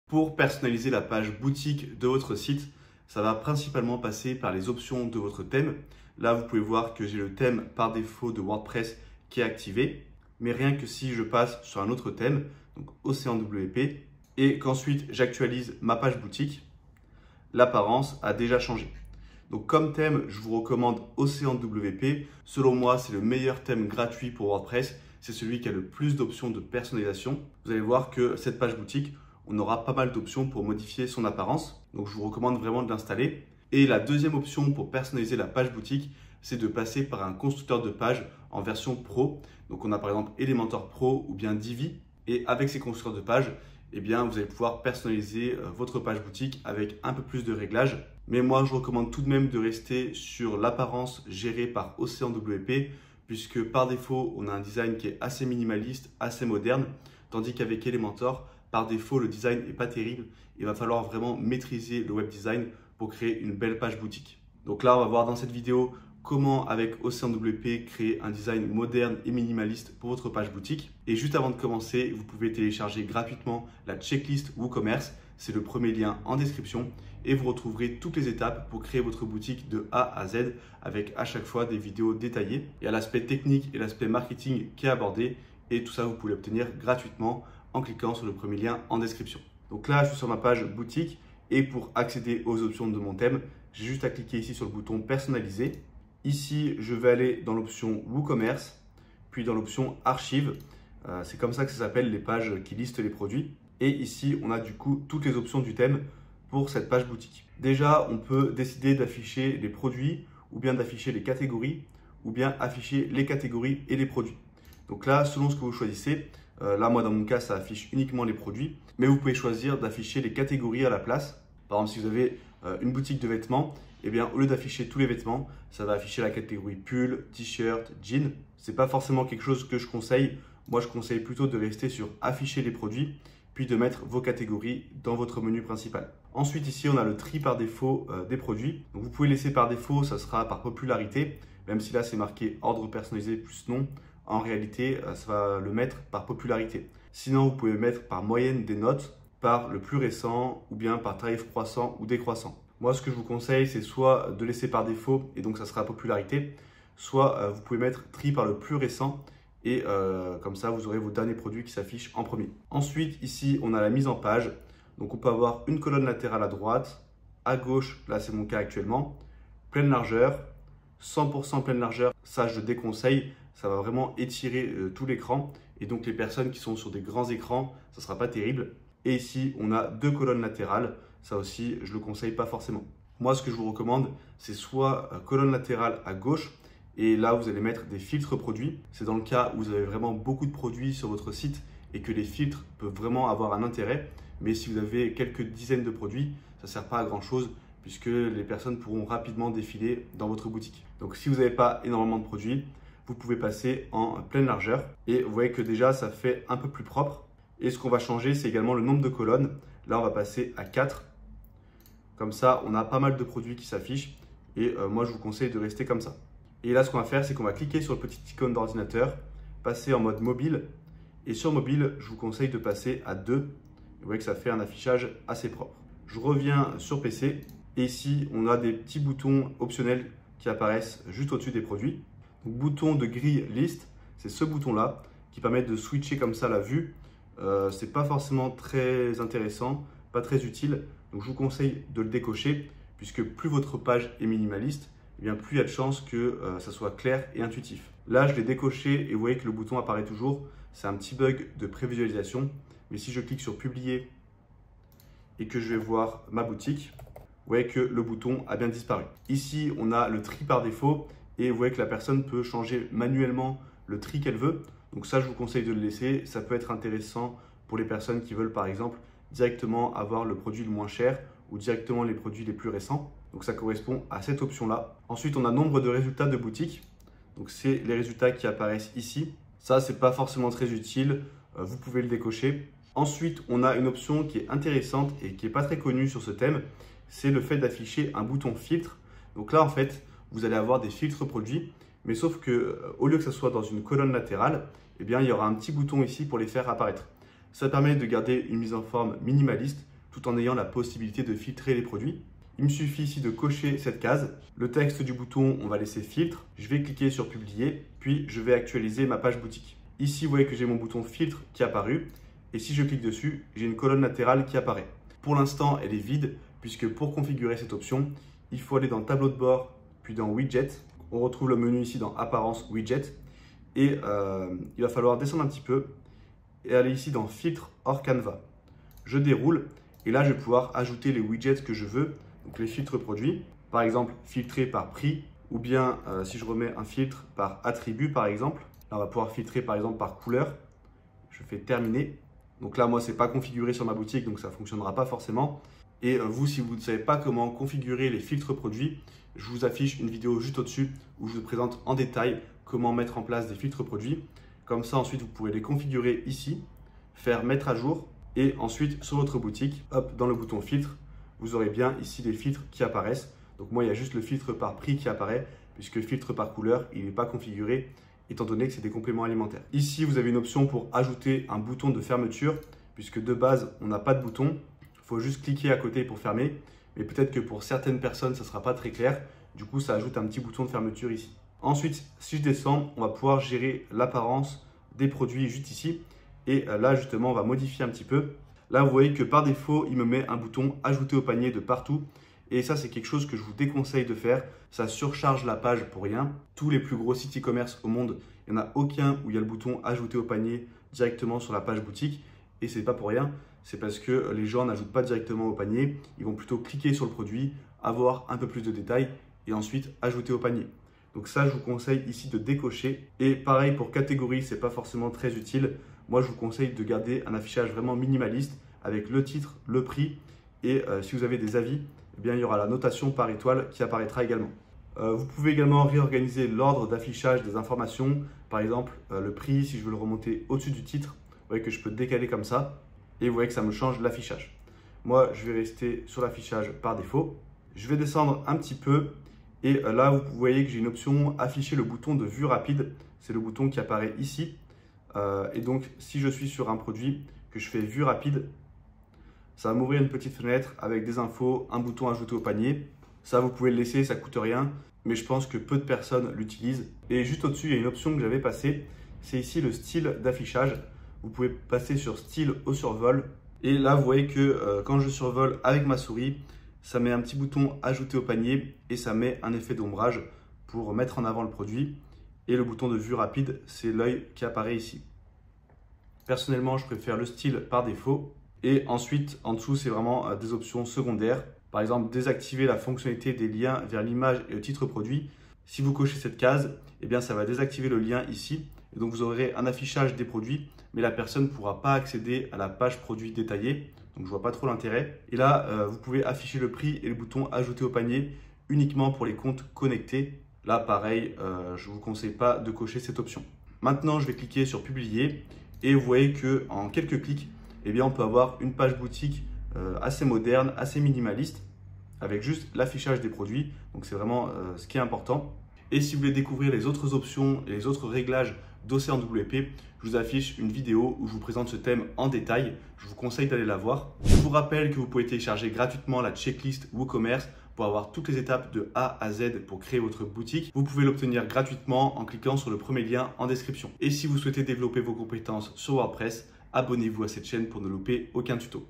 Pour personnaliser la page boutique de votre site, ça va principalement passer par les options de votre thème. Là, vous pouvez voir que j'ai le thème par défaut de WordPress qui est activé. Mais rien que si je passe sur un autre thème, donc OceanWP, et qu'ensuite j'actualise ma page boutique, l'apparence a déjà changé. Donc comme thème, je vous recommande OceanWP. Selon moi, c'est le meilleur thème gratuit pour WordPress. C'est celui qui a le plus d'options de personnalisation. Vous allez voir que cette page boutique, on aura pas mal d'options pour modifier son apparence. Donc je vous recommande vraiment de l'installer. Et la deuxième option pour personnaliser la page boutique, c'est de passer par un constructeur de page en version pro. Donc on a par exemple Elementor Pro ou bien Divi. Et avec ces constructeurs de page, eh bien, vous allez pouvoir personnaliser votre page boutique avec un peu plus de réglages. Mais moi, je recommande tout de même de rester sur l'apparence gérée par OceanWP, puisque par défaut, on a un design qui est assez minimaliste, assez moderne, tandis qu'avec Elementor, par défaut, le design n'est pas terrible. Il va falloir vraiment maîtriser le web design pour créer une belle page boutique. Donc là, on va voir dans cette vidéo comment avec OceanWP créer un design moderne et minimaliste pour votre page boutique. Et juste avant de commencer, vous pouvez télécharger gratuitement la checklist WooCommerce. C'est le premier lien en description et vous retrouverez toutes les étapes pour créer votre boutique de A à Z avec à chaque fois des vidéos détaillées. Il y a l'aspect technique et l'aspect marketing qui est abordé et tout ça, vous pouvez l'obtenir gratuitement en cliquant sur le premier lien en description. Donc là, je suis sur ma page boutique et pour accéder aux options de mon thème, j'ai juste à cliquer ici sur le bouton personnaliser. Ici, je vais aller dans l'option WooCommerce, puis dans l'option Archives. C'est comme ça que ça s'appelle les pages qui listent les produits. Et ici, on a du coup toutes les options du thème pour cette page boutique. Déjà, on peut décider d'afficher les produits ou bien d'afficher les catégories ou bien afficher les catégories et les produits. Donc là, selon ce que vous choisissez, là, moi, dans mon cas, ça affiche uniquement les produits, mais vous pouvez choisir d'afficher les catégories à la place. Par exemple, si vous avez une boutique de vêtements, eh bien, au lieu d'afficher tous les vêtements, ça va afficher la catégorie pull, t-shirt, jean. Ce n'est pas forcément quelque chose que je conseille. Moi, je conseille plutôt de rester sur afficher les produits, puis de mettre vos catégories dans votre menu principal. Ensuite, ici, on a le tri par défaut des produits. Donc, vous pouvez laisser par défaut, ça sera par popularité, même si là, c'est marqué ordre personnalisé plus nom. En réalité, ça va le mettre par popularité. Sinon, vous pouvez mettre par moyenne des notes, par le plus récent ou bien par tarif croissant ou décroissant. Moi, ce que je vous conseille, c'est soit de laisser par défaut et donc ça sera popularité, soit vous pouvez mettre tri par le plus récent et comme ça, vous aurez vos derniers produits qui s'affichent en premier. Ensuite, ici, on a la mise en page. Donc, on peut avoir une colonne latérale à droite, à gauche, là, c'est mon cas actuellement, pleine largeur, 100% pleine largeur, ça, je déconseille. Ça va vraiment étirer tout l'écran et donc les personnes qui sont sur des grands écrans, ça ne sera pas terrible. Et ici, on a deux colonnes latérales. Ça aussi, je ne le conseille pas forcément. Moi, ce que je vous recommande, c'est soit colonne latérale à gauche et là, vous allez mettre des filtres produits. C'est dans le cas où vous avez vraiment beaucoup de produits sur votre site et que les filtres peuvent vraiment avoir un intérêt. Mais si vous avez quelques dizaines de produits, ça ne sert pas à grand chose puisque les personnes pourront rapidement défiler dans votre boutique. Donc, si vous n'avez pas énormément de produits, vous pouvez passer en pleine largeur et vous voyez que déjà, ça fait un peu plus propre. Et ce qu'on va changer, c'est également le nombre de colonnes. Là, on va passer à 4. Comme ça, on a pas mal de produits qui s'affichent et moi, je vous conseille de rester comme ça. Et là, ce qu'on va faire, c'est qu'on va cliquer sur le petit icône d'ordinateur, passer en mode mobile. Et sur mobile, je vous conseille de passer à 2. Vous voyez que ça fait un affichage assez propre. Je reviens sur PC et ici, on a des petits boutons optionnels qui apparaissent juste au-dessus des produits. Donc, bouton de grille liste, c'est ce bouton-là qui permet de switcher comme ça la vue. Ce n'est pas forcément très intéressant, pas très utile. Donc, je vous conseille de le décocher puisque plus votre page est minimaliste, eh bien, plus il y a de chances que ça soit clair et intuitif. Là, je l'ai décoché et vous voyez que le bouton apparaît toujours. C'est un petit bug de prévisualisation. Mais si je clique sur publier et que je vais voir ma boutique, vous voyez que le bouton a bien disparu. Ici, on a le tri par défaut et vous voyez que la personne peut changer manuellement le tri qu'elle veut. Donc ça, je vous conseille de le laisser. Ça peut être intéressant pour les personnes qui veulent, par exemple, directement avoir le produit le moins cher ou directement les produits les plus récents. Donc ça correspond à cette option-là. Ensuite, on a nombre de résultats de boutique. Donc c'est les résultats qui apparaissent ici. Ça, c'est pas forcément très utile. Vous pouvez le décocher. Ensuite, on a une option qui est intéressante et qui n'est pas très connue sur ce thème. C'est le fait d'afficher un bouton filtre. Donc là, en fait, vous allez avoir des filtres produits. Mais sauf que au lieu que ça soit dans une colonne latérale, eh bien, il y aura un petit bouton ici pour les faire apparaître. Ça permet de garder une mise en forme minimaliste tout en ayant la possibilité de filtrer les produits. Il me suffit ici de cocher cette case. Le texte du bouton, on va laisser filtre. Je vais cliquer sur publier, puis je vais actualiser ma page boutique. Ici, vous voyez que j'ai mon bouton filtre qui est apparu. Et si je clique dessus, j'ai une colonne latérale qui apparaît. Pour l'instant, elle est vide, puisque pour configurer cette option, il faut aller dans tableau de bord, puis dans widget. On retrouve le menu ici dans apparence widget. Et il va falloir descendre un petit peu et aller ici dans filtre hors canevas. Je déroule et là, je vais pouvoir ajouter les widgets que je veux, donc les filtres produits. Par exemple, filtrer par prix ou bien si je remets un filtre par attribut par exemple. Là, on va pouvoir filtrer par exemple par couleur. Je fais terminer. Donc là, moi, ce n'est pas configuré sur ma boutique, donc ça ne fonctionnera pas forcément. Et vous, si vous ne savez pas comment configurer les filtres produits, je vous affiche une vidéo juste au-dessus où je vous présente en détail comment mettre en place des filtres produits. Comme ça, ensuite, vous pourrez les configurer ici, faire mettre à jour et ensuite sur votre boutique, hop, dans le bouton filtre, vous aurez bien ici les filtres qui apparaissent. Donc moi, il y a juste le filtre par prix qui apparaît puisque filtre par couleur, il n'est pas configuré étant donné que c'est des compléments alimentaires. Ici, vous avez une option pour ajouter un bouton de fermeture puisque de base, on n'a pas de bouton. Il faut juste cliquer à côté pour fermer. Mais peut-être que pour certaines personnes, ça ne sera pas très clair. Du coup, ça ajoute un petit bouton de fermeture ici. Ensuite, si je descends, on va pouvoir gérer l'apparence des produits juste ici. Et là, justement, on va modifier un petit peu. Là, vous voyez que par défaut, il me met un bouton « Ajouter au panier » de partout. Et ça, c'est quelque chose que je vous déconseille de faire. Ça surcharge la page pour rien. Tous les plus gros sites e-commerce au monde, il n'y en a aucun où il y a le bouton « Ajouter au panier » directement sur la page boutique. Et ce n'est pas pour rien. C'est parce que les gens n'ajoutent pas directement au panier. Ils vont plutôt cliquer sur le produit, avoir un peu plus de détails et ensuite ajouter au panier. Donc ça, je vous conseille ici de décocher. Et pareil pour catégorie, ce n'est pas forcément très utile. Moi, je vous conseille de garder un affichage vraiment minimaliste avec le titre, le prix et si vous avez des avis, eh bien, il y aura la notation par étoile qui apparaîtra également. Vous pouvez également réorganiser l'ordre d'affichage des informations. Par exemple, le prix, si je veux le remonter au-dessus du titre, vous voyez que je peux décaler comme ça et vous voyez que ça me change l'affichage. Moi, je vais rester sur l'affichage par défaut. Je vais descendre un petit peu et là, vous voyez que j'ai une option afficher le bouton de vue rapide. C'est le bouton qui apparaît ici. Et donc, si je suis sur un produit, que je fais vue rapide, ça va m'ouvrir une petite fenêtre avec des infos, un bouton ajouter au panier. Ça, vous pouvez le laisser, ça ne coûte rien, mais je pense que peu de personnes l'utilisent. Et juste au-dessus, il y a une option que j'avais passée, c'est ici le style d'affichage. Vous pouvez passer sur style au survol. Et là, vous voyez que quand je survole avec ma souris, ça met un petit bouton ajouter au panier et ça met un effet d'ombrage pour mettre en avant le produit. Et le bouton de vue rapide, c'est l'œil qui apparaît ici. Personnellement, je préfère le style par défaut. Et ensuite, en dessous, c'est vraiment des options secondaires. Par exemple, désactiver la fonctionnalité des liens vers l'image et le titre produit. Si vous cochez cette case, eh bien, ça va désactiver le lien ici. Et donc, vous aurez un affichage des produits, mais la personne ne pourra pas accéder à la page produit détaillée. Donc, je ne vois pas trop l'intérêt. Et là, vous pouvez afficher le prix et le bouton ajouter au panier uniquement pour les comptes connectés. Là, pareil, je ne vous conseille pas de cocher cette option. Maintenant, je vais cliquer sur publier et vous voyez qu'en quelques clics, eh bien, on peut avoir une page boutique assez moderne, assez minimaliste avec juste l'affichage des produits. Donc, c'est vraiment ce qui est important. Et si vous voulez découvrir les autres options et les autres réglages d'Océan WP, je vous affiche une vidéo où je vous présente ce thème en détail. Je vous conseille d'aller la voir. Je vous rappelle que vous pouvez télécharger gratuitement la checklist WooCommerce pour avoir toutes les étapes de A à Z pour créer votre boutique. Vous pouvez l'obtenir gratuitement en cliquant sur le premier lien en description. Et si vous souhaitez développer vos compétences sur WordPress, abonnez-vous à cette chaîne pour ne louper aucun tuto.